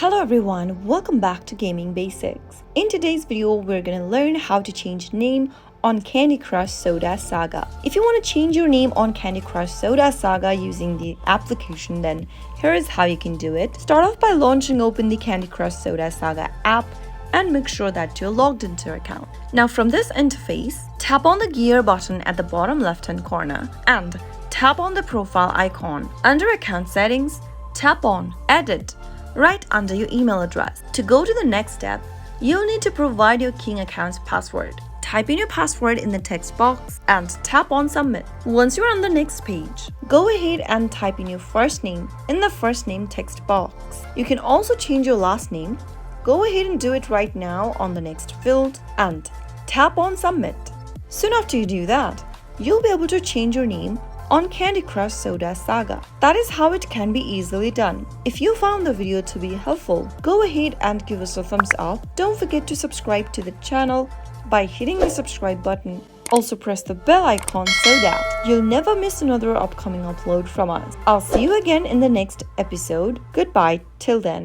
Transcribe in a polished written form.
Hello everyone, welcome back to Gaming Basics. In today's video, we're gonna learn how to change name on Candy Crush Soda Saga. If you want to change your name on Candy Crush Soda Saga using the application, then here is how you can do it. Start off by launching open the Candy Crush Soda Saga app and make sure that you're logged into your account. Now from this interface, tap on the gear button at the bottom left hand corner and tap on the profile icon. Under account settings, tap on edit right under your email address. To go to the next step, you'll need to provide your King account's password. Type in your password in the text box and tap on submit. Once you're on the next page, go ahead and type in your first name in the first name text box. You can also change your last name. Go ahead and do it right now on the next field and tap on submit. Soon after you do that, you'll be able to change your name on Candy Crush Soda Saga. That is how it can be easily done. If you found the video to be helpful, go ahead and give us a thumbs up. Don't forget to subscribe to the channel by hitting the subscribe button. Also press the bell icon so that you'll never miss another upcoming upload from us. I'll see you again in the next episode. Goodbye till then.